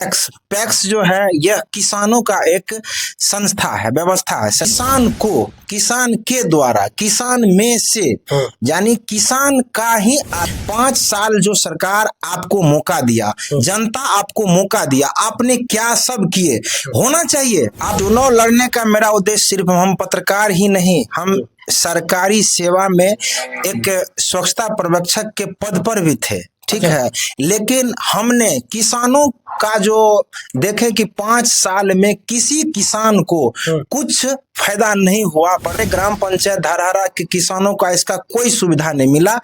PACS PACS जो है यह किसानों का एक संस्था है, व्यवस्था है। किसान के द्वारा, किसान में से, यानी किसान का ही 5 साल जो सरकार आपको मौका दिया, जनता आपको मौका दिया, आपने क्या सब किए होना चाहिए। आप चुनाव लड़ने का मेरा उद्देश्य सिर्फ हम पत्रकार ही नहीं, हम सरकारी सेवा में एक स्वच्छता पर्यवेक्षक के पद पर भी थे, ठीक है। लेकिन हमने किसानों का जो देखे कि 5 साल में किसी किसान को कुछ फायदा नहीं हुआ। बड़े ग्राम पंचायत धरहरा के किसानों का इसका कोई सुविधा नहीं मिला।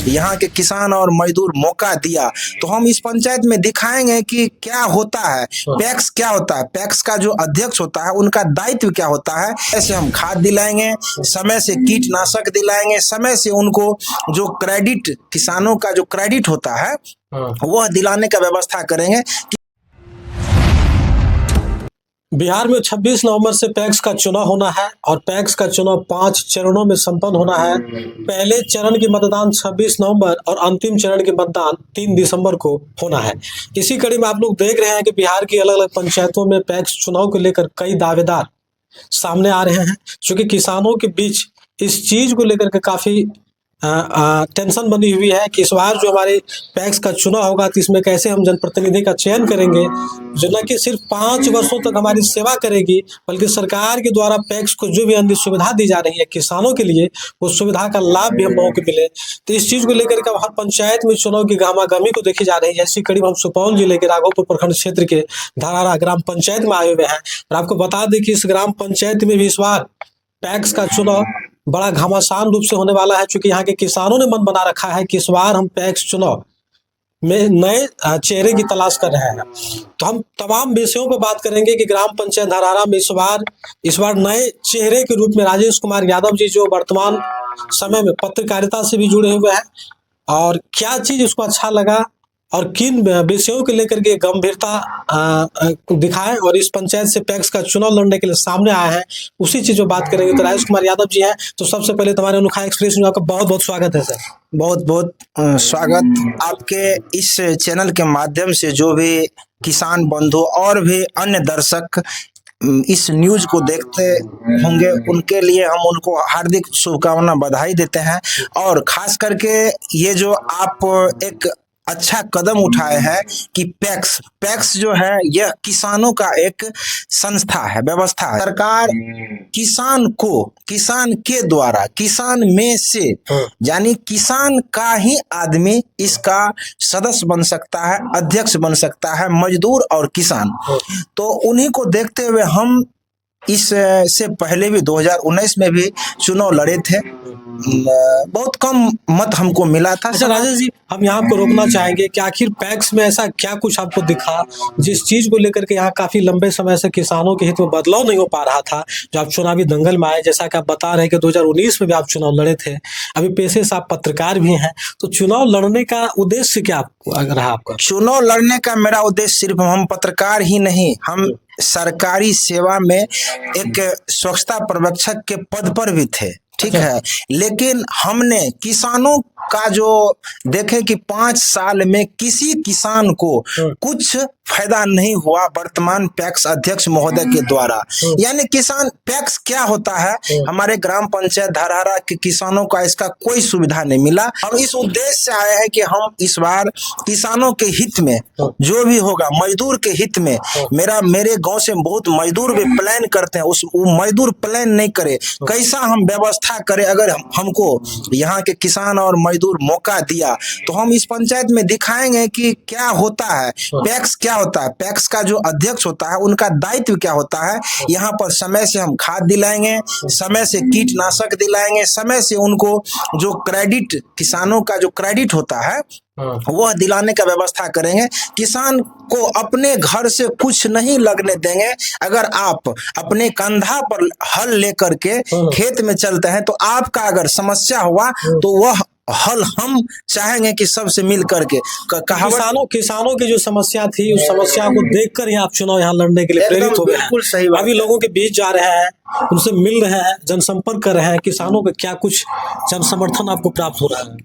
यहाँ के किसान और मजदूर मौका दिया तो हम इस पंचायत में दिखाएंगे कि क्या होता है, पैक्स क्या होता है, पैक्स का जो अध्यक्ष होता है उनका दायित्व क्या होता है। ऐसे हम खाद दिलाएंगे, समय से कीटनाशक दिलाएंगे, समय से उनको जो क्रेडिट, किसानों का जो क्रेडिट होता है वह दिलाने का व्यवस्था करेंगे। बिहार में 26 नवंबर से पैक्स का चुनाव होना है और पैक्स का चुनाव 5 चरणों में संपन्न होना है। पहले चरण की मतदान 26 नवंबर और अंतिम चरण की मतदान 3 दिसंबर को होना है। इसी कड़ी में आप लोग देख रहे हैं कि बिहार की अलग अलग पंचायतों में पैक्स चुनाव को लेकर कई दावेदार सामने आ रहे हैं, क्योंकि किसानों के बीच इस चीज को लेकर के काफी टेंशन बनी हुई है कि इस बार जो हमारे पैक्स का चुनाव होगा तो इसमें कैसे हम जनप्रतिनिधि का चयन करेंगे, जो न कि सिर्फ 5 वर्षों तक हमारी सेवा करेगी, बल्कि सरकार के द्वारा पैक्स को जो भी अन्य सुविधा दी जा रही है किसानों के लिए, उस सुविधा का लाभ भी हम लोगों को मिले। तो इस चीज को लेकर के हर पंचायत में चुनाव की गहमागहमी को देखी जा रही है। इसी करीब हम सुपौल जिले के राघोपुर प्रखंड क्षेत्र के धरहरा ग्राम पंचायत में आए हुए हैं और आपको बता दें कि इस ग्राम पंचायत में भी इस बार पैक्स का चुनाव बड़ा घमासान रूप से होने वाला है, क्योंकि यहाँ के किसानों ने मन बना रखा है कि इस बार हम पैक्स चुनाव में नए चेहरे की तलाश कर रहे हैं। तो हम तमाम विषयों पर बात करेंगे कि ग्राम पंचायत धरहरा में इस बार नए चेहरे के रूप में राजेश कुमार यादव जी, जो वर्तमान समय में पत्रकारिता से भी जुड़े हुए हैं, और क्या चीज उसको अच्छा लगा और किन विषयों को लेकर के गंभीरता दिखाए और इस पंचायत से पैक्स का चुनाव लड़ने के लिए सामने आए हैं, उसी चीज में बात करेंगे। तो राजेश कुमार यादव जी हैं, तो सबसे पहले तुम्हारे अनोखा एक्सप्रेस में आपका बहुत बहुत स्वागत है सर। बहुत बहुत स्वागत। आपके इस चैनल के माध्यम से जो भी किसान बंधु और भी अन्य दर्शक इस न्यूज को देखते होंगे, उनके लिए हम उनको हार्दिक शुभकामना, बधाई देते हैं। और खास करके ये जो आप एक अच्छा कदम उठाए हैं कि पैक्स जो है यह किसानों का एक संस्था है, व्यवस्था है। सरकार किसान के द्वारा, किसान में से, यानी किसान का ही आदमी इसका सदस्य बन सकता है, अध्यक्ष बन सकता है, मजदूर और किसान। तो उन्हीं को देखते हुए हम इस से पहले भी 2019 में भी चुनाव लड़े थे, बहुत कम मत हमको मिला था। अच्छा राजेश जी, हम यहाँ आपको रोकना चाहेंगे कि आखिर पैक्स में ऐसा क्या कुछ आपको दिखा जिस चीज को लेकर के यहाँ काफी लंबे समय से किसानों के हित में बदलाव नहीं हो पा रहा था, जो आप चुनावी दंगल में आए। जैसा कि आप बता रहे हैं कि 2019 में भी आप चुनाव लड़े थे, अभी पेशे से आप पत्रकार भी हैं, तो चुनाव लड़ने का उद्देश्य क्या रहा आपका? चुनाव लड़ने का मेरा उद्देश्य सिर्फ हम पत्रकार ही नहीं, हम सरकारी सेवा में एक स्वच्छता पर्यवेक्षक के पद पर भी थे, ठीक है। लेकिन हमने किसानों का जो देखे कि 5 साल में किसी किसान को कुछ फायदा नहीं हुआ वर्तमान पैक्स अध्यक्ष महोदय के द्वारा। यानी किसान, पैक्स क्या होता है, हमारे ग्राम पंचायत धरहरा के किसानों का इसका कोई सुविधा नहीं मिला। हम इस उद्देश्य से आए हैं कि हम इस बार किसानों के हित में जो भी होगा, मजदूर के हित में, मेरे गांव से बहुत मजदूर भी प्लान करते हैं, वो मजदूर प्लान नहीं करे, कैसा हम व्यवस्था करें। अगर हमको यहाँ के किसान और मजदूर मौका दिया तो हम इस पंचायत में दिखाएंगे कि क्या होता है, पैक्स क्या होता है, पैक्स का जो अध्यक्ष होता है उनका दायित्व क्या होता है। यहाँ पर समय से हम खाद दिलाएंगे, समय से कीटनाशक दिलाएंगे, समय से उनको जो क्रेडिट, किसानों का जो क्रेडिट होता है वह दिलाने का व्यवस्था करेंगे। किसान को अपने घर से कुछ नहीं लगने देंगे। अगर आप अपने कंधा पर हल लेकर के खेत में चलते हैं तो आपका अगर समस्या हुआ तो वह हल हम चाहेंगे कि सबसे मिल करके किसानों की जो समस्या थी, उस समस्या को देखकर ही आप चुनाव यहाँ लड़ने के लिए प्रेरित हो गए। बिल्कुल सही बात। अभी लोगों के बीच जा रहे हैं, उनसे मिल रहे हैं, जनसंपर्क कर रहे हैं, किसानों का क्या कुछ जन समर्थन आपको प्राप्त हो रहा है?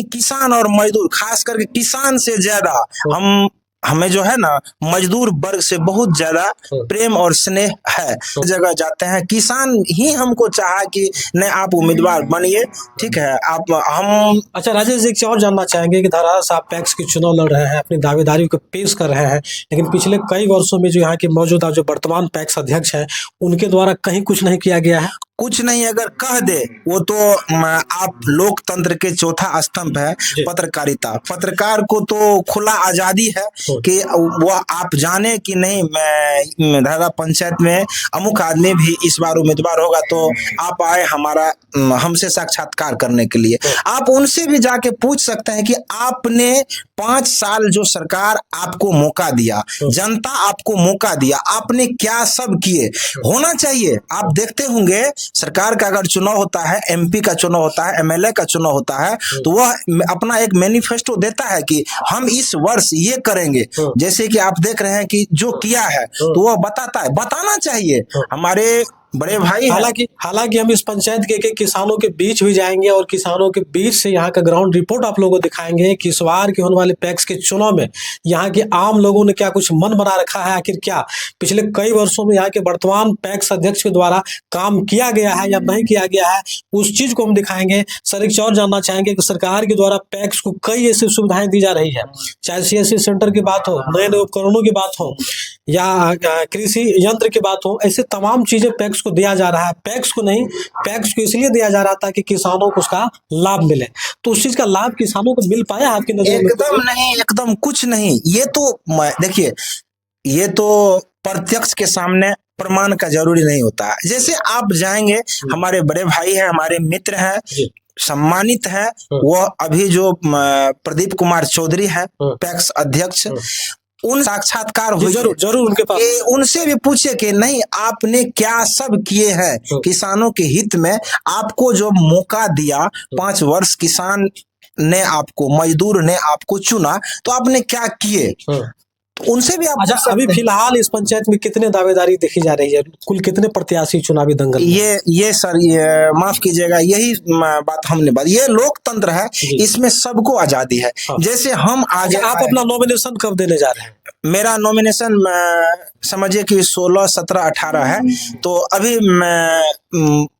किसान और मजदूर, खास करके किसान से ज्यादा हम हमें जो है ना मजदूर वर्ग से बहुत ज्यादा प्रेम और स्नेह है। जगह जाते हैं, किसान ही हमको चाहा कि नहीं आप उम्मीदवार बनिए, ठीक है। आप हम अच्छा राजेश जी, एक चीज और जानना चाहेंगे कि धरारा साहब पैक्स की चुनाव लड़ रहे हैं, अपनी दावेदारी को पेश कर रहे हैं, लेकिन पिछले कई वर्षों में जो यहाँ के मौजूदा जो वर्तमान पैक्स अध्यक्ष हैं उनके द्वारा कहीं कुछ नहीं किया गया है। कुछ नहीं अगर कह दे वो तो आप लोकतंत्र के चौथा स्तंभ है पत्रकारिता। पत्रकार को तो खुला आजादी है कि वो आप जाने कि नहीं मैं धरारा पंचायत में अमुक आदमी भी इस बार उम्मीदवार होगा, तो आप आए हमारा हमसे साक्षात्कार करने के लिए। आप उनसे भी जाके पूछ सकते हैं कि आपने 5 साल जो सरकार आपको मौका दिया, जनता आपको मौका दिया, आपने क्या सब किए। होना चाहिए, आप देखते होंगे सरकार का अगर चुनाव होता है, एमपी का चुनाव होता है, एमएलए का चुनाव होता है, तो वह अपना एक मैनिफेस्टो देता है कि हम इस वर्ष ये करेंगे। जैसे कि आप देख रहे हैं कि जो किया है तो वह बताता है, बताना चाहिए। हमारे बड़े भाई हालांकि हम इस पंचायत के किसानों के बीच भी जाएंगे और किसानों के बीच से यहाँ का ग्राउंड रिपोर्ट आप लोगों को दिखाएंगे कि इस बार के होने वाले पैक्स के चुनाव में यहाँ के आम लोगों ने क्या कुछ मन बना रखा है, आखिर क्या पिछले कई वर्षों में यहाँ के वर्तमान पैक्स अध्यक्ष के द्वारा काम किया गया है या नहीं किया गया है, उस चीज को हम दिखाएंगे। सर एक और जानना चाहेंगे कि सरकार के द्वारा पैक्स को कई ऐसी सुविधाएं दी जा रही है, चाहे सीएससी सेंटर की बात हो, नए नए उपकरणों की बात हो या कृषि यंत्र की बात हो, ऐसे तमाम चीजें पैक्स को दिया जा रहा है। पैक्स को नहीं, पैक्स को इसलिए दिया जा रहा था कि किसानों को उसका लाभ मिले, तो उस चीज का लाभ किसानों को मिल पाया आपकी नजर में? एकदम नहीं, एकदम कुछ नहीं। ये तो देखिए, ये तो प्रत्यक्ष के सामने प्रमाण का जरूरी नहीं होता है। जैसे आप जाएंगे, हमारे बड़े भाई हैं, हमारे मित्र हैं, सम्मानित है, वो अभी जो प्रदीप कुमार चौधरी है पैक्स अध्यक्ष, उन साक्षात्कार हुई, जरूर उनके पास उनसे भी पूछे कि नहीं आपने क्या सब किए हैं किसानों के हित में। आपको जो मौका दिया 5 वर्ष, किसान ने आपको, मजदूर ने आपको चुना, तो आपने क्या किए, तो उनसे भी आप। अच्छा, अभी फिलहाल इस पंचायत में कितने दावेदारी देखी जा रही है, कुल कितने प्रत्याशी चुनावी दंगल? ये सर, ये माफ कीजिएगा, यही बात हमने बात, ये लोकतंत्र है, इसमें सबको आजादी है। जैसे हम आगे, आप अपना नॉमिनेशन कब देने जा रहे हैं? मेरा नॉमिनेशन समझिए कि 16, 17, 18 है, तो अभी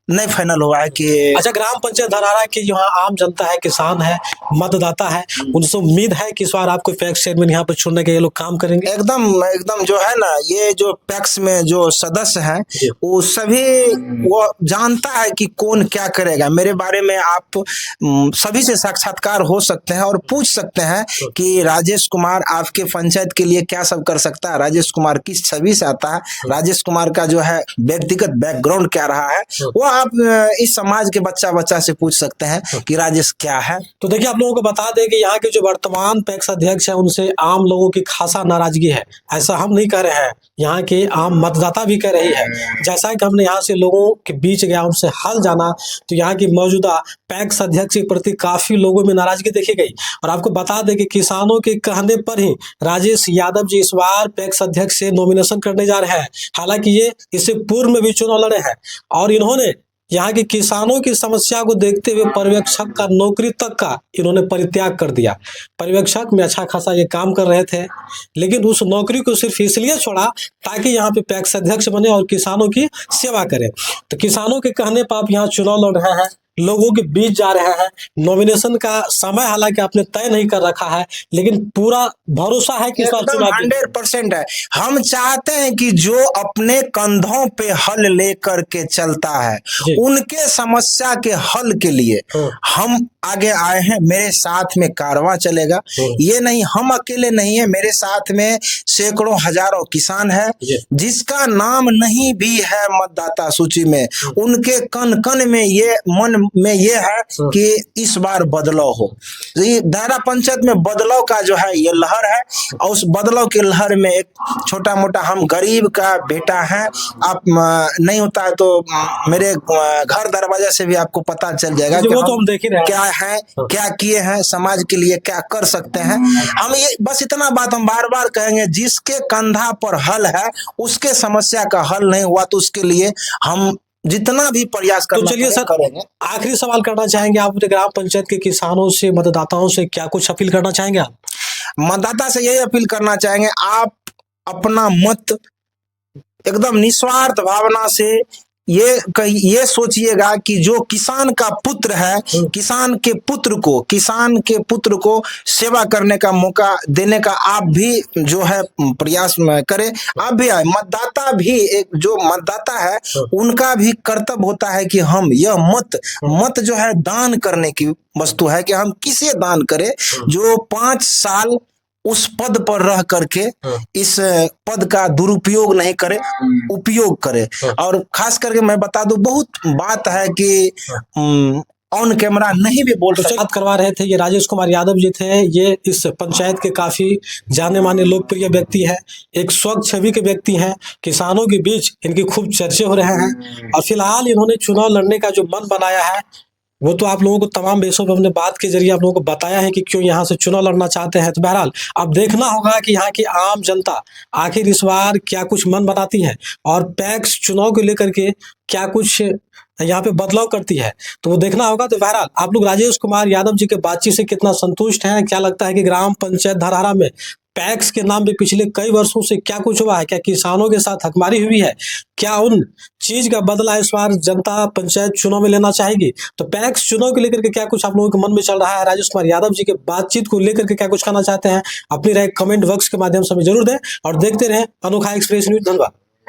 नहीं फाइनल हुआ है कि। अच्छा, ग्राम पंचायत धरारा की यहाँ आम जनता है, किसान है, मतदाता है, उनसे उम्मीद है कि इस बार आपको पैक्स चेयरमैन यहाँ पर चुनने के ये लोग काम करेंगे? एकदम जो है ना, ये जो पैक्स में जो सदस्य हैं वो सभी, वो जानता है कि कौन क्या करेगा। मेरे बारे में आप सभी से साक्षात्कार हो सकते हैं और पूछ सकते हैं कि राजेश कुमार आपके पंचायत के लिए क्या सब कर सकता है, राजेश कुमार किस छवि से आता है, राजेश कुमार का जो है व्यक्तिगत बैकग्राउंड क्या रहा है, वो आप इस समाज के बच्चा से पूछ सकते हैं कि राजेश क्या है। तो देखिए, आप लोगों को बता दें कि यहाँ के जो वर्तमान पैक्स अध्यक्ष है उनसे आम लोगों की खासा नाराजगी है। ऐसा हम नहीं कह रहे हैं, यहाँ के आम मतदाता भी कह रही है। जैसा कि हमने यहाँ से लोगों के बीच गया, उनसे हाल जाना, तो यहाँ की मौजूदा पैक्स अध्यक्ष के प्रति काफी लोगों में नाराजगी देखी गई। और आपको बता दें कि किसानों के कहने पर ही राजेश यादव जी इस बार पैक्स अध्यक्ष से नॉमिनेशन करने जा रहे हैं। हालांकि ये इससे पूर्व में भी चुनाव लड़े हैं और इन्होंने यहाँ के किसानों की समस्या को देखते हुए पर्यवेक्षक का नौकरी तक का इन्होंने परित्याग कर दिया। पर्यवेक्षक में अच्छा खासा ये काम कर रहे थे, लेकिन उस नौकरी को सिर्फ इसलिए छोड़ा ताकि यहाँ पे पैक्स अध्यक्ष बने और किसानों की सेवा करें। तो किसानों के कहने पर आप यहाँ चुनाव लड़ रहे हैं, लोगों के बीच जा रहे हैं। नॉमिनेशन का समय हालांकि आपने तय नहीं कर रखा है, लेकिन पूरा भरोसा है कि 100% है। हम चाहते हैं कि जो अपने कंधों पे हल लेकर के चलता है, उनके समस्या के हल के लिए हम आगे आए हैं। मेरे साथ में कारवां चलेगा, ये नहीं हम अकेले नहीं है, मेरे साथ में सैकड़ों हजारों किसान है, जिसका नाम नहीं भी है मतदाता सूची में, उनके कन कन में ये, मन में ये है कि इस बार बदलाव हो। ये धरारा पंचायत में बदलाव का जो है ये लहर है, और उस बदलाव की लहर में एक छोटा मोटा, हम गरीब का बेटा है, आप नहीं होता है तो मेरे घर दरवाजा से भी आपको पता चल जाएगा कि तो हम देख ही रहे क्या है, क्या किए हैं, समाज के लिए क्या कर सकते हैं। हम ये बस इतना बात हम बार बार कहेंगे, जिसके कंधा पर हल है उसके समस्या का हल नहीं हुआ, तो उसके लिए हम जितना भी प्रयास करना, तो चलिए सर, करेंगे। आखिरी सवाल करना चाहेंगे आप, ग्राम पंचायत के किसानों से, मतदाताओं से क्या कुछ अपील करना चाहेंगे आप? मतदाता से यही अपील करना चाहेंगे, आप अपना मत एकदम निस्वार्थ भावना से ये सोचिएगा कि जो किसान का पुत्र है, किसान के पुत्र को सेवा करने का मौका देने का आप भी जो है प्रयास करें। आप भी आए, मतदाता भी, एक जो मतदाता है उनका भी कर्तव्य होता है कि हम यह मत जो है दान करने की वस्तु है, कि हम किसे दान करें जो 5 साल उस पद पर रह करके इस पद का दुरुपयोग नहीं करे, उपयोग करे। और खास करके मैं बता दूं, बहुत बात है कि ऑन कैमरा नहीं भी बोल सकते। बात करवा रहे थे, ये राजेश कुमार यादव जी थे। ये इस पंचायत के काफी जाने माने लोकप्रिय व्यक्ति है, एक स्वच्छ छवि के व्यक्ति हैं। किसानों के बीच इनकी खूब चर्चे हो रहे हैं और फिलहाल इन्होंने चुनाव लड़ने का जो मन बनाया है वो तो आप लोगों को तमाम बेसों पर अपने बात के जरिए आप लोगों को बताया है कि क्यों यहाँ से चुनाव लड़ना चाहते हैं। तो बहरहाल अब देखना होगा कि यहाँ की आम जनता आखिर इस बार क्या कुछ मन बनाती है और पैक्स चुनाव को लेकर के क्या कुछ यहाँ पे बदलाव करती है, तो वो देखना होगा। तो बहरहाल आप लोग राजेश कुमार यादव जी के बातचीत से कितना संतुष्ट हैं? क्या लगता है कि ग्राम पंचायत धरहरा में पैक्स के नाम पे पिछले कई वर्षों से क्या कुछ हुआ है? क्या किसानों के साथ हकमारी हुई है? क्या उन चीज का बदला इस बार जनता पंचायत चुनाव में लेना चाहेगी? तो पैक्स चुनाव को लेकर के क्या कुछ आप लोगों के मन में चल रहा है? राजेश कुमार यादव जी के बातचीत को लेकर के क्या कुछ कहना चाहते हैं? अपनी राय कमेंट बॉक्स के माध्यम से हमें जरूर दें और देखते रहें अनोखा एक्सप्रेस न्यूज। धन्यवाद।